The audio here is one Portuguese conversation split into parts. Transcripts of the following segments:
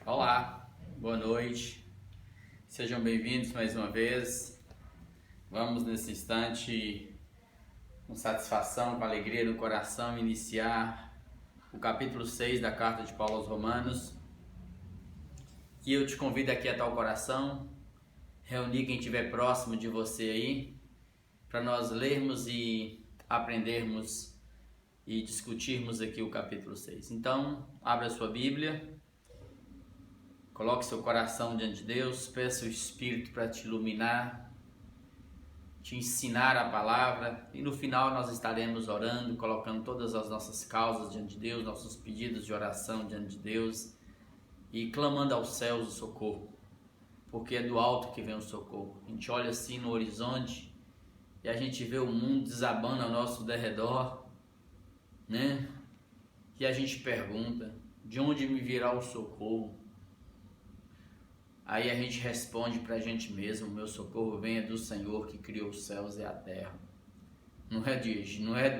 Olá, boa noite, sejam bem-vindos mais uma vez. Vamos nesse instante, com satisfação, com alegria no coração, iniciar o capítulo 6 da carta de Paulo aos Romanos. E eu te convido aqui a estar o coração, reunir quem estiver próximo de você aí, para nós lermos e aprendermos e discutirmos aqui o capítulo 6. Então, abra sua Bíblia. Coloque seu coração diante de Deus, peça o Espírito para te iluminar, te ensinar a palavra, e no final nós estaremos orando, colocando todas as nossas causas diante de Deus, nossos pedidos de oração diante de Deus e clamando aos céus o socorro, porque é do alto que vem o socorro. A gente olha assim no horizonte e a gente vê o mundo desabando ao nosso derredor, né? E a gente pergunta, de onde me virá o socorro? Aí a gente responde para a gente mesmo, meu socorro vem do Senhor que criou os céus e a terra. Não é do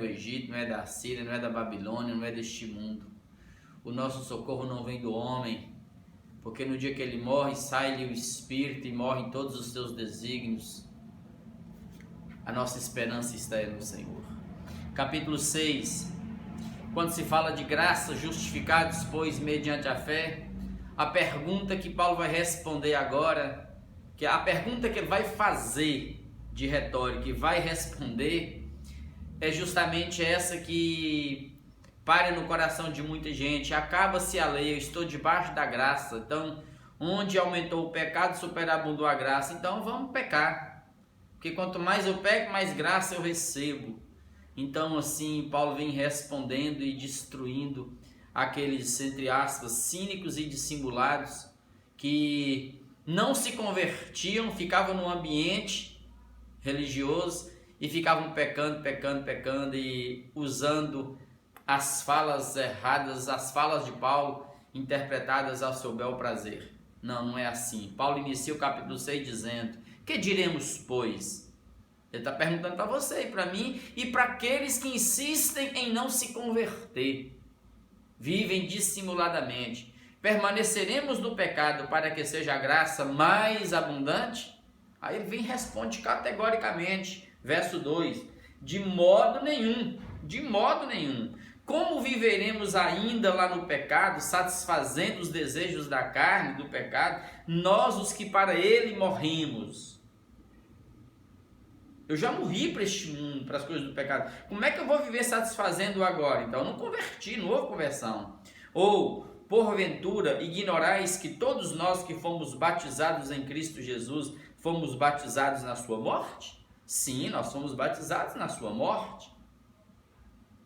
Egito, não é da Síria, não é da Babilônia, não é deste mundo. O nosso socorro não vem do homem, porque no dia que ele morre, sai-lhe o Espírito e morrem todos os seus desígnios. A nossa esperança está no Senhor. Capítulo 6, quando se fala de graça, justificados, pois, mediante a fé, a pergunta que Paulo vai responder agora, que a pergunta que ele vai fazer de retórica e vai responder, é justamente essa que para no coração de muita gente. Acaba-se a lei, eu estou debaixo da graça. Então, onde aumentou o pecado, superabundou a graça. Então, vamos pecar, porque quanto mais eu peco, mais graça eu recebo. Então, assim, Paulo vem respondendo e destruindo aqueles, entre aspas, cínicos e dissimulados que não se convertiam, ficavam no ambiente religioso e ficavam pecando e usando as falas erradas, as falas de Paulo interpretadas ao seu bel prazer. Não é assim. Paulo inicia o capítulo 6 dizendo: que diremos, pois? Ele está perguntando para você e para mim e para aqueles que insistem em não se converter. Vivem dissimuladamente. Permaneceremos no pecado para que seja a graça mais abundante? Aí ele vem e responde categoricamente, verso 2: de modo nenhum, de modo nenhum. Como viveremos ainda lá no pecado, satisfazendo os desejos da carne, do pecado, nós os que para ele morremos? Eu já morri para este mundo, para as coisas do pecado. Como é que eu vou viver satisfazendo agora? Então, eu não converti, não houve conversão. Ou, porventura, ignorais que todos nós que fomos batizados em Cristo Jesus, fomos batizados na sua morte? Sim, nós fomos batizados na sua morte.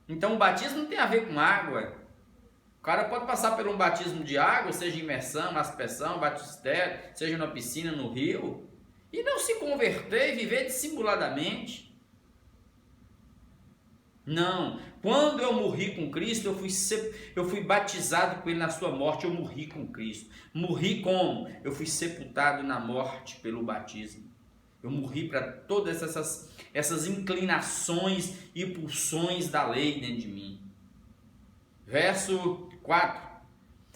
Então, o batismo não tem a ver com água. O cara pode passar por um batismo de água, seja imersão, aspersão, batistério, seja na piscina, no rio, e não se converter e viver dissimuladamente. Não, quando eu morri com Cristo, eu fui batizado com Ele na sua morte, eu morri com Cristo. Morri como? Eu fui sepultado na morte pelo batismo. Eu morri para todas essas inclinações e pulsões da lei dentro de mim. Verso 4.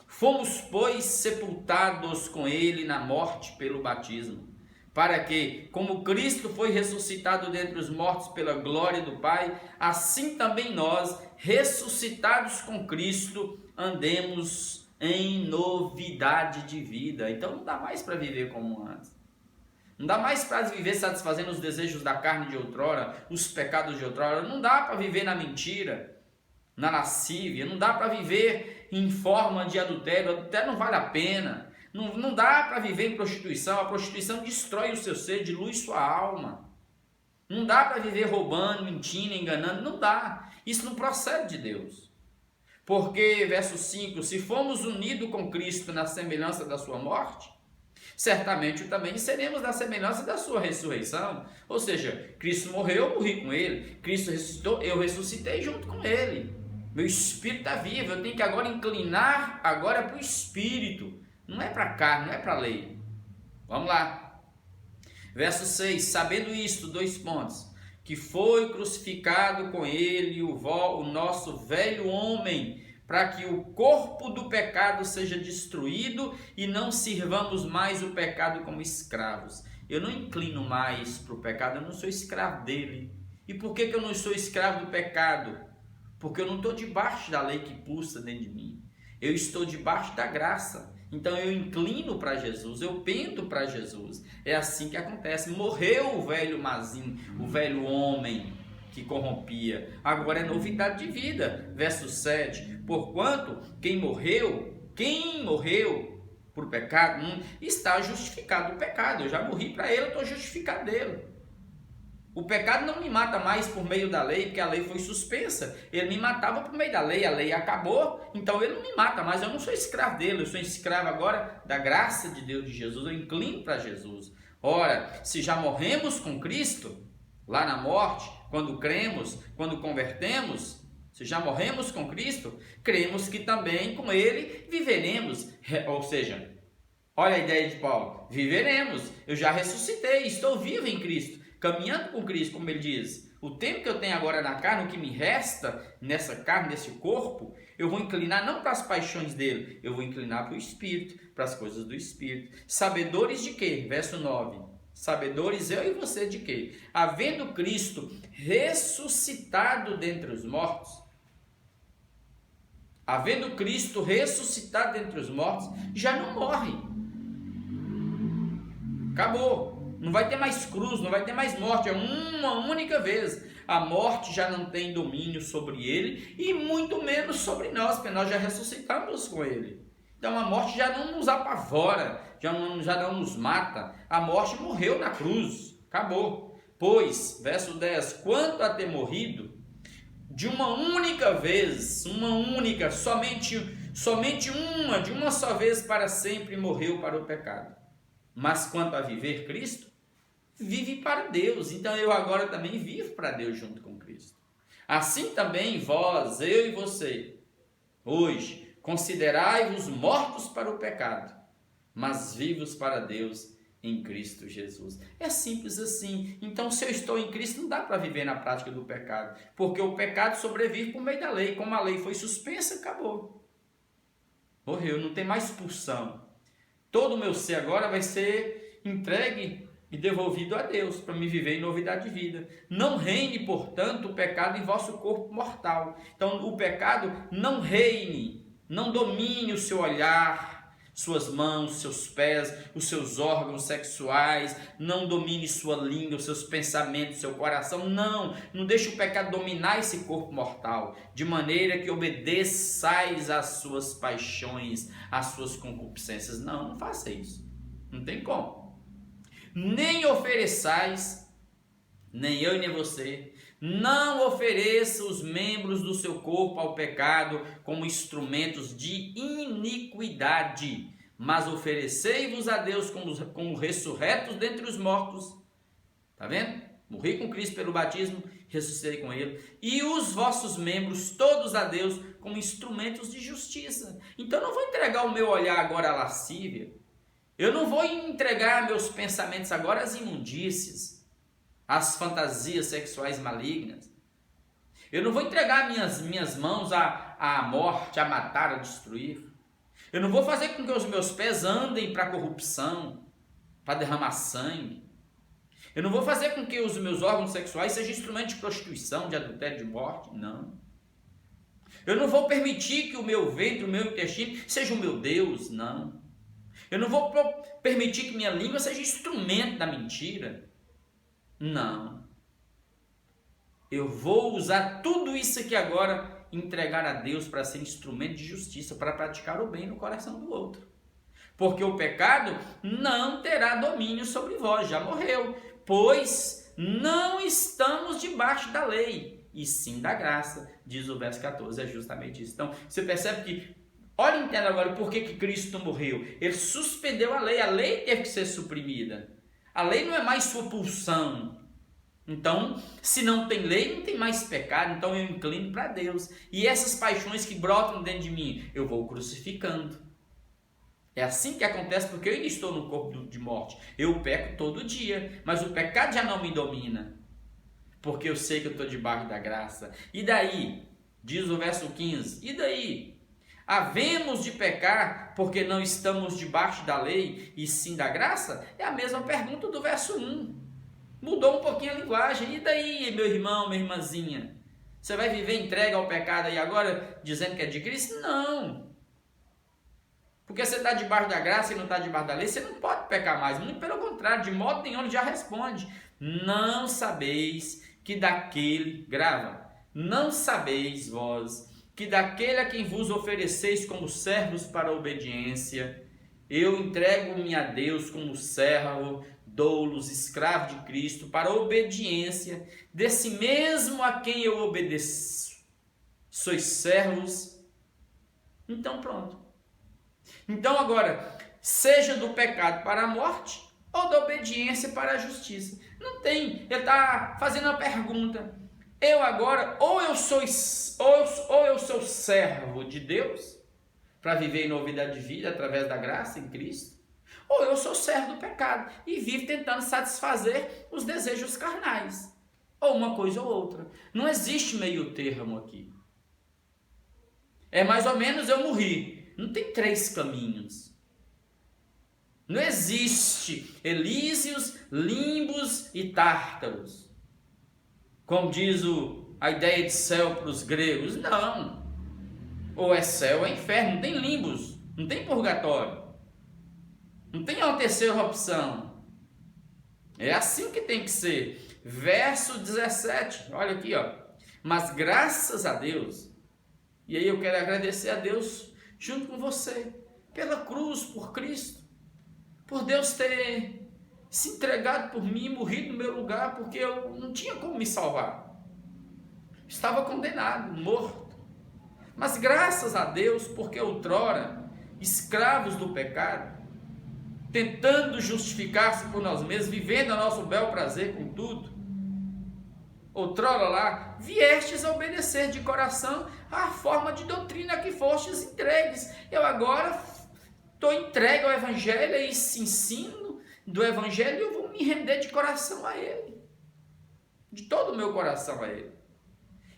Fomos, pois, sepultados com Ele na morte pelo batismo, para que, como Cristo foi ressuscitado dentre os mortos pela glória do Pai, assim também nós, ressuscitados com Cristo, andemos em novidade de vida. Então não dá mais para viver como antes. Não dá mais para viver satisfazendo os desejos da carne de outrora, os pecados de outrora. Não dá para viver na mentira, na lascívia. Não dá para viver em forma de adultério. O adultério não vale a pena. Não dá para viver em prostituição. A prostituição destrói o seu ser, dilui sua alma. Não dá para viver roubando, mentindo, enganando. Não dá. Isso não procede de Deus. Porque, verso 5, se fomos unidos com Cristo na semelhança da sua morte, certamente também seremos na semelhança da sua ressurreição. Ou seja, Cristo morreu, eu morri com Ele. Cristo ressuscitou, eu ressuscitei junto com Ele. Meu espírito está vivo. Eu tenho que agora inclinar para o espírito. Não é para a carne, não é para a lei. Vamos lá. Verso 6. Sabendo isto, 2 pontos. Que foi crucificado com ele o nosso velho homem, para que o corpo do pecado seja destruído e não sirvamos mais o pecado como escravos. Eu não inclino mais para o pecado, eu não sou escravo dele. E por que eu não sou escravo do pecado? Porque eu não estou debaixo da lei que pulsa dentro de mim. Eu estou debaixo da graça. Então eu inclino para Jesus, eu pendo para Jesus. É assim que acontece. Morreu o velho Mazim, o velho homem que corrompia. Agora é novidade de vida. Verso 7. Porquanto quem morreu por pecado, está justificado o pecado. Eu já morri para ele, eu estou justificado dele. O pecado não me mata mais por meio da lei, porque a lei foi suspensa. Ele me matava por meio da lei, a lei acabou, então ele não me mata mais. Eu não sou escravo dele, eu sou escravo agora da graça de Deus, de Jesus. Eu inclino para Jesus. Ora, se já morremos com Cristo, lá na morte, quando cremos, quando convertemos, se já morremos com Cristo, cremos que também com Ele viveremos. Ou seja, olha a ideia de Paulo, viveremos. Eu já ressuscitei, estou vivo em Cristo. Caminhando com Cristo, como ele diz, o tempo que eu tenho agora na carne, o que me resta nessa carne, nesse corpo, eu vou inclinar não para as paixões dele, eu vou inclinar para o Espírito, para as coisas do Espírito. Sabedores de quê? Verso 9. Sabedores eu e você de quê? Havendo Cristo ressuscitado dentre os mortos, havendo Cristo ressuscitado dentre os mortos, já não morre. Acabou. Não vai ter mais cruz, não vai ter mais morte, é uma única vez. A morte já não tem domínio sobre ele e muito menos sobre nós, porque nós já ressuscitamos com ele. Então a morte já não nos apavora, já não nos mata. A morte morreu na cruz, acabou. Pois, verso 10, quanto a ter morrido, de uma única vez, somente uma, de uma só vez para sempre morreu para o pecado. Mas quanto a viver, Cristo vive para Deus. Então eu agora também vivo para Deus junto com Cristo. Assim também vós, eu e você, hoje, considerai-vos mortos para o pecado, mas vivos para Deus em Cristo Jesus. É simples assim. Então se eu estou em Cristo, não dá para viver na prática do pecado, porque o pecado sobrevive por meio da lei. Como a lei foi suspensa, acabou. Morreu, não tem mais expulsão. Todo o meu ser agora vai ser entregue e devolvido a Deus, para me viver em novidade de vida. Não reine, portanto, o pecado em vosso corpo mortal. Então, o pecado não reine, não domine o seu olhar, suas mãos, seus pés, os seus órgãos sexuais, não domine sua língua, os seus pensamentos, seu coração. Não deixe o pecado dominar esse corpo mortal, de maneira que obedeçais às suas paixões, às suas concupiscências. Não faça isso. Não tem como. Nem ofereçais, nem eu nem você, não ofereça os membros do seu corpo ao pecado como instrumentos de iniquidade, mas oferecei-vos a Deus como ressurretos dentre os mortos. Está vendo? Morri com Cristo pelo batismo, ressuscitei com Ele. E os vossos membros todos a Deus como instrumentos de justiça. Então eu não vou entregar o meu olhar agora à lascívia. Eu não vou entregar meus pensamentos agora às imundícies, às fantasias sexuais malignas. Eu não vou entregar minhas mãos à morte, a matar, a destruir. Eu não vou fazer com que os meus pés andem para a corrupção, para derramar sangue. Eu não vou fazer com que os meus órgãos sexuais sejam instrumentos de prostituição, de adultério, de morte. Não. Eu não vou permitir que o meu ventre, o meu intestino seja o meu Deus. Não. Eu não vou permitir que minha língua seja instrumento da mentira. Não. Eu vou usar tudo isso aqui agora, entregar a Deus para ser instrumento de justiça, para praticar o bem no coração do outro. Porque o pecado não terá domínio sobre vós, já morreu. Pois não estamos debaixo da lei, e sim da graça, diz o verso 14, é justamente isso. Então, você percebe que olha e entenda agora por que Cristo morreu. Ele suspendeu a lei teve que ser suprimida. A lei não é mais sua pulsão. Então, se não tem lei, não tem mais pecado, então eu inclino para Deus. E essas paixões que brotam dentro de mim, eu vou crucificando. É assim que acontece, porque eu ainda estou no corpo de morte. Eu peco todo dia, mas o pecado já não me domina, porque eu sei que eu estou debaixo da graça. E daí? Diz o verso 15, e daí? Havemos de pecar porque não estamos debaixo da lei e sim da graça? É a mesma pergunta do verso 1. Mudou um pouquinho a linguagem. E daí, meu irmão, minha irmãzinha? Você vai viver entregue ao pecado aí agora, dizendo que é de Cristo? Não. Porque você está debaixo da graça e não está debaixo da lei, você não pode pecar mais. Muito pelo contrário, de modo nenhum ele já responde. Não sabeis que daquele, grava, não sabeis vós, que daquele a quem vos ofereceis como servos para a obediência, eu entrego-me a Deus como servo, doulos, escravo de Cristo, para a obediência desse mesmo a quem eu obedeço. Sois servos? Então pronto. Então agora, seja do pecado para a morte, ou da obediência para a justiça. Não tem, ele está fazendo uma pergunta. Eu agora, ou eu sou servo de Deus, para viver em novidade de vida através da graça em Cristo, ou eu sou servo do pecado e vivo tentando satisfazer os desejos carnais, ou uma coisa ou outra. Não existe meio termo aqui. É mais ou menos eu morri. Não tem três caminhos. Não existe Elíseos, Limbos e Tártaros. Como diz a ideia de céu para os gregos. Não. Ou é céu ou é inferno. Não tem limbos. Não tem purgatório. Não tem uma terceira opção. É assim que tem que ser. Verso 17. Olha aqui, ó. Mas graças a Deus. E aí eu quero agradecer a Deus junto com você. Pela cruz, por Cristo. Por Deus ter se entregado por mim, morrido no meu lugar, porque eu não tinha como me salvar. Estava condenado, morto. Mas graças a Deus, porque outrora, escravos do pecado, tentando justificar-se por nós mesmos, vivendo a nosso bel prazer com tudo, outrora lá, viestes a obedecer de coração à forma de doutrina que fostes entregues. Eu agora estou entregue ao Evangelho, a esse ensino do Evangelho, e eu vou me render de coração a ele. De todo o meu coração a ele.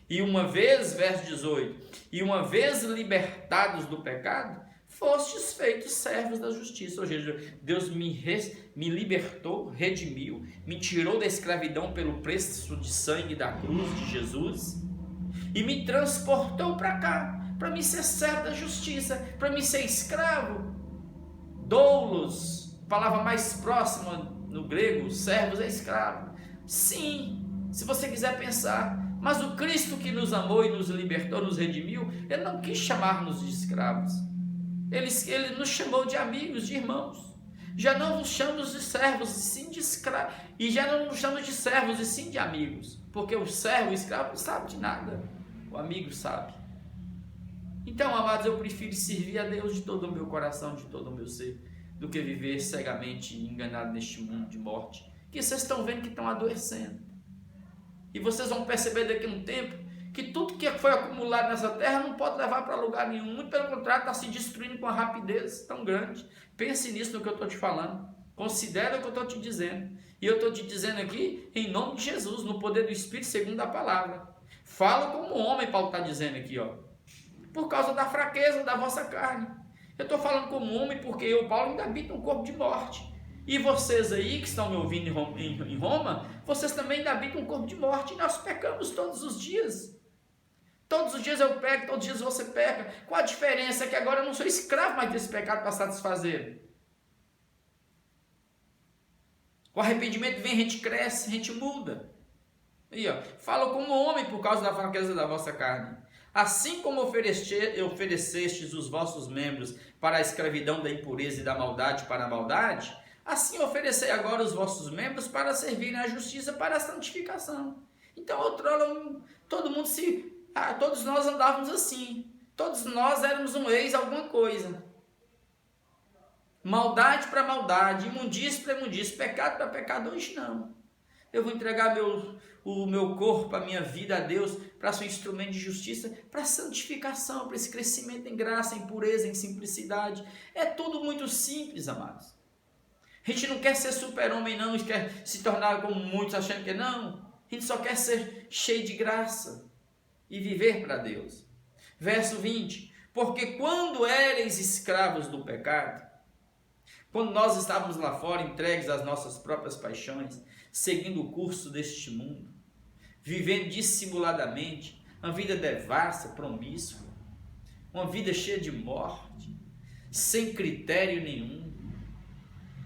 E uma vez, verso 18, e uma vez libertados do pecado, fostes feitos servos da justiça. Ou seja, Deus me libertou, redimiu, me tirou da escravidão pelo preço de sangue da cruz de Jesus e me transportou para cá, para me ser servo da justiça, para me ser escravo. Doulos, palavra mais próxima no grego, servos é escravo. Sim, se você quiser pensar, mas o Cristo que nos amou e nos libertou, nos redimiu, ele não quis chamar-nos de escravos. Ele nos chamou de amigos, de irmãos. Já não nos chamamos de servos, e sim de escravos. E já não nos chamamos de servos, e sim de amigos. Porque o servo, o escravo, não sabe de nada. O amigo sabe. Então, amados, eu prefiro servir a Deus de todo o meu coração, de todo o meu ser, do que viver cegamente enganado neste mundo de morte. Que vocês estão vendo que estão adoecendo. E vocês vão perceber daqui a um tempo que tudo que foi acumulado nessa terra não pode levar para lugar nenhum. Muito pelo contrário, está se destruindo com uma rapidez tão grande. Pense nisso no que eu estou te falando. Considera o que eu estou te dizendo. E eu estou te dizendo aqui em nome de Jesus, no poder do Espírito, segundo a palavra. Fala como homem, Paulo está dizendo aqui, ó. Por causa da fraqueza da vossa carne. Eu estou falando como homem porque eu, Paulo, ainda habito um corpo de morte. E vocês aí que estão me ouvindo em Roma, vocês também ainda habitam um corpo de morte. E nós pecamos todos os dias. Todos os dias eu peco, todos os dias você peca. Qual a diferença? É que agora eu não sou escravo mais desse pecado para satisfazer. O arrependimento vem, a gente cresce, a gente muda. Aí, ó, fala como homem por causa da fraqueza da vossa carne. Assim como oferecestes os vossos membros para a escravidão da impureza e da maldade para a maldade, assim oferecei agora os vossos membros para servirem à justiça, para a santificação. Então, outrora, todos nós andávamos assim. Todos nós éramos um ex alguma coisa. Maldade para maldade, imundície para imundície, pecado para pecado. Hoje não. Eu vou entregar o meu corpo, a minha vida a Deus, para ser um instrumento de justiça, para santificação, para esse crescimento em graça, em pureza, em simplicidade. É tudo muito simples, amados. A gente não quer ser super-homem, não, a gente quer se tornar como muitos achando que não. A gente só quer ser cheio de graça e viver para Deus. Verso 20. Porque quando éreis escravos do pecado, quando nós estávamos lá fora entregues às nossas próprias paixões, seguindo o curso deste mundo, vivendo dissimuladamente, uma vida devassa, promíscua, uma vida cheia de morte, sem critério nenhum,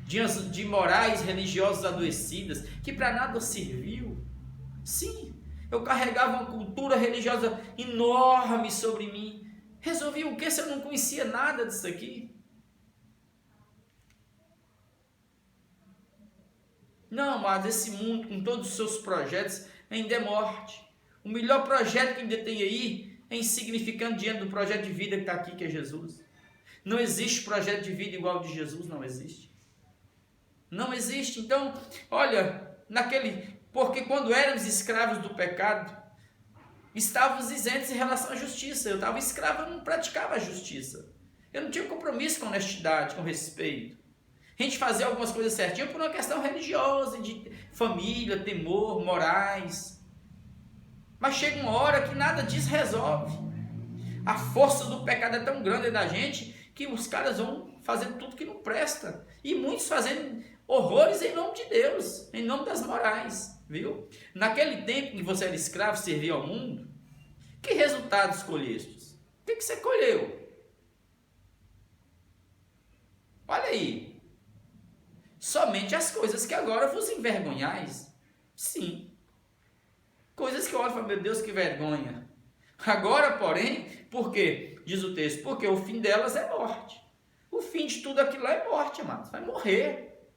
de morais religiosas adoecidas, que para nada serviu. Sim, eu carregava uma cultura religiosa enorme sobre mim. Resolvi o que se eu não conhecia nada disso aqui? Não, mas esse mundo, com todos os seus projetos, ainda é morte. O melhor projeto que ainda tem aí é insignificante diante do projeto de vida que está aqui, que é Jesus. Não existe projeto de vida igual ao de Jesus, não existe. Não existe. Então, olha, porque quando éramos escravos do pecado, estávamos isentos em relação à justiça. Eu estava escravo, eu não praticava a justiça. Eu não tinha compromisso com honestidade, com respeito. A gente fazia algumas coisas certinho por uma questão religiosa, de família, temor, morais. Mas chega uma hora que nada disso resolve. A força do pecado é tão grande da gente que os caras vão fazendo tudo que não presta. E muitos fazendo horrores em nome de Deus, em nome das morais, viu? Naquele tempo que você era escravo, servia ao mundo, que resultados colhestes? O que você colheu? Olha aí. Somente as coisas que agora vos envergonhais. Sim. Coisas que eu olho e falo, meu Deus, que vergonha. Agora, porém, por quê? Diz o texto, porque o fim delas é morte. O fim de tudo aquilo lá é morte, amados. Vai morrer.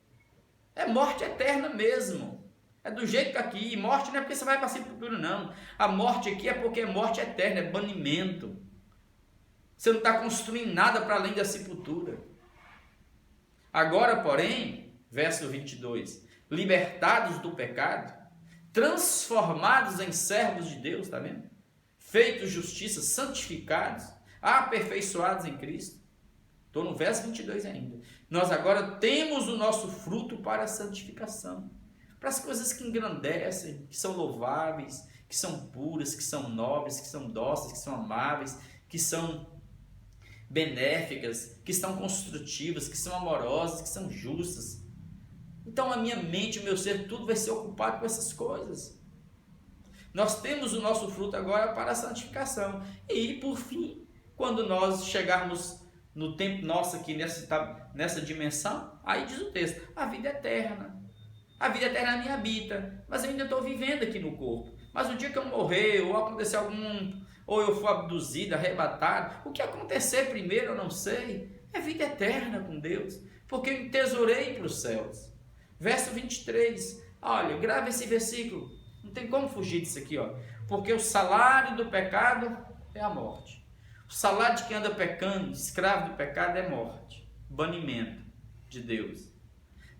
É morte eterna mesmo. É do jeito que aqui. E morte não é porque você vai para a sepultura, não. A morte aqui é porque é morte eterna, é banimento. Você não está construindo nada para além da sepultura. Agora, porém, verso 22, libertados do pecado, transformados em servos de Deus, está vendo? Feitos justiça, santificados, aperfeiçoados em Cristo. Estou no verso 22 ainda. Nós agora temos o nosso fruto para a santificação, para as coisas que engrandecem, que são louváveis, que são puras, que são nobres, que são dóceis, que são amáveis, que são benéficas, que são construtivas, que são amorosas, que são justas. Então a minha mente, o meu ser, tudo vai ser ocupado com essas coisas. Nós temos o nosso fruto agora para a santificação. E por fim, quando nós chegarmos no tempo nosso aqui nessa dimensão, aí diz o texto, a vida eterna. A vida eterna me habita, mas eu ainda estou vivendo aqui no corpo. Mas o dia que eu morrer, ou acontecer ou eu for abduzido, arrebatado, o que acontecer primeiro eu não sei, é vida eterna com Deus, porque eu entesourei para os céus. Verso 23, olha, grava esse versículo, não tem como fugir disso aqui, ó. Porque o salário do pecado é a morte. O salário de quem anda pecando, escravo do pecado, é morte, banimento de Deus.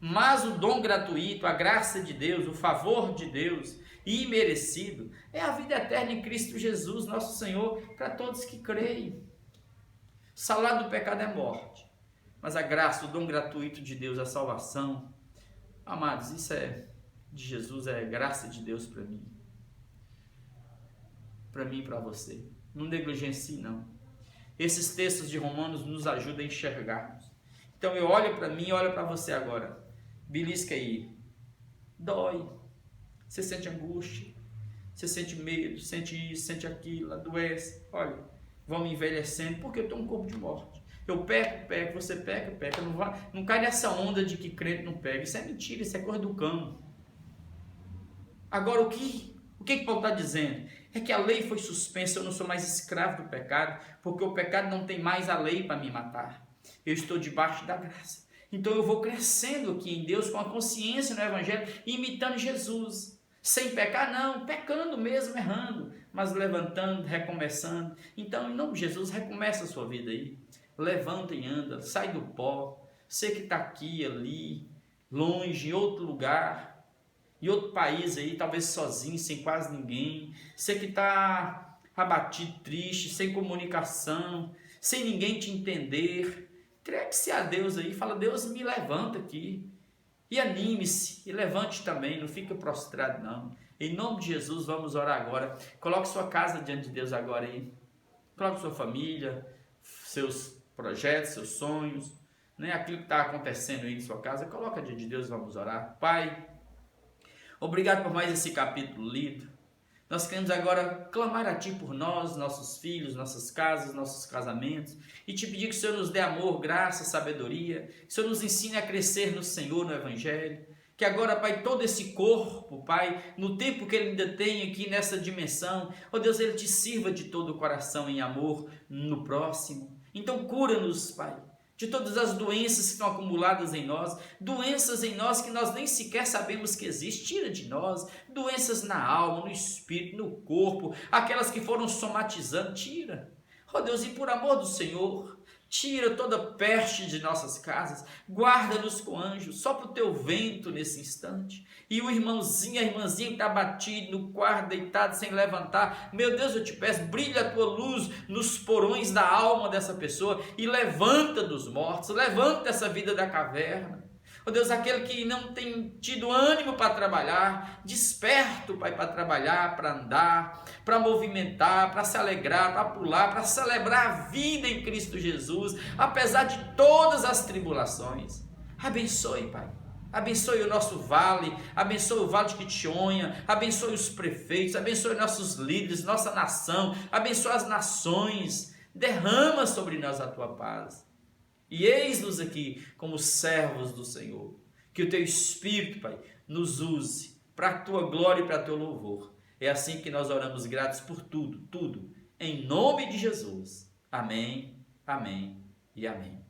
Mas o dom gratuito, a graça de Deus, o favor de Deus, imerecido, é a vida eterna em Cristo Jesus, nosso Senhor, para todos que creem. O salário do pecado é morte, mas a graça, o dom gratuito de Deus, a salvação, amados, isso é de Jesus, é graça de Deus para mim e para você. Não negligencie, não. Esses textos de Romanos nos ajudam a enxergarmos. Então eu olho para mim e olho para você agora. Belisca aí. Dói. Você sente angústia. Você sente medo, sente isso, sente aquilo, adoece. Olha, vamos envelhecendo porque eu estou um corpo de morte. Eu peco, você peca. Não cai nessa onda de que crente não pega. Isso é mentira, isso é coisa do cão. Agora o que Paulo está dizendo? É que a lei foi suspensa, eu não sou mais escravo do pecado, porque o pecado não tem mais a lei para me matar. Eu estou debaixo da graça. Então eu vou crescendo aqui em Deus com a consciência no Evangelho, imitando Jesus. Sem pecar não, pecando mesmo, errando, mas levantando, recomeçando. Então em nome de Jesus, recomeça a sua vida aí. Levanta e anda, sai do pó. Você que está aqui, ali, longe, em outro lugar, em outro país aí, talvez sozinho, sem quase ninguém. Você que está abatido, triste, sem comunicação, sem ninguém te entender. Entregue-se a Deus aí, fala, Deus me levanta aqui. E anime-se, e levante também, não fica prostrado não. Em nome de Jesus, vamos orar agora. Coloque sua casa diante de Deus agora aí. Coloque sua família, seus projetos, seus sonhos, né? Aquilo que está acontecendo aí em sua casa, coloca diante de Deus, vamos orar. Pai, obrigado por mais esse capítulo lido. Nós queremos agora clamar a Ti por nós, nossos filhos, nossas casas, nossos casamentos, e Te pedir que o Senhor nos dê amor, graça, sabedoria, que o Senhor nos ensine a crescer no Senhor, no Evangelho, que agora, Pai, todo esse corpo, Pai, no tempo que ele ainda tem aqui nessa dimensão, ó Deus, ele Te sirva de todo o coração em amor no próximo. Então cura-nos, Pai, de todas as doenças que estão acumuladas em nós, doenças em nós que nós nem sequer sabemos que existem, tira de nós, doenças na alma, no espírito, no corpo, aquelas que foram somatizando, tira. Ó Deus, e por amor do Senhor, tira toda peste de nossas casas, guarda-nos com anjos, sopra o Teu vento nesse instante, e o irmãozinho, a irmãzinha que está batido no quarto, deitado, sem levantar, meu Deus, eu Te peço, brilha a Tua luz nos porões da alma dessa pessoa, e levanta dos mortos, levanta essa vida da caverna. Ó Deus, aquele que não tem tido ânimo para trabalhar, desperta, Pai, para trabalhar, para andar, para movimentar, para se alegrar, para pular, para celebrar a vida em Cristo Jesus, apesar de todas as tribulações. Abençoe, Pai. Abençoe o nosso vale, abençoe o vale de Quitionha, abençoe os prefeitos, abençoe nossos líderes, nossa nação, abençoe as nações, derrama sobre nós a Tua paz. E eis-nos aqui como servos do Senhor. Que o Teu Espírito, Pai, nos use para a Tua glória e para o Teu louvor. É assim que nós oramos gratos por tudo, tudo. Em nome de Jesus. Amém, amém e amém.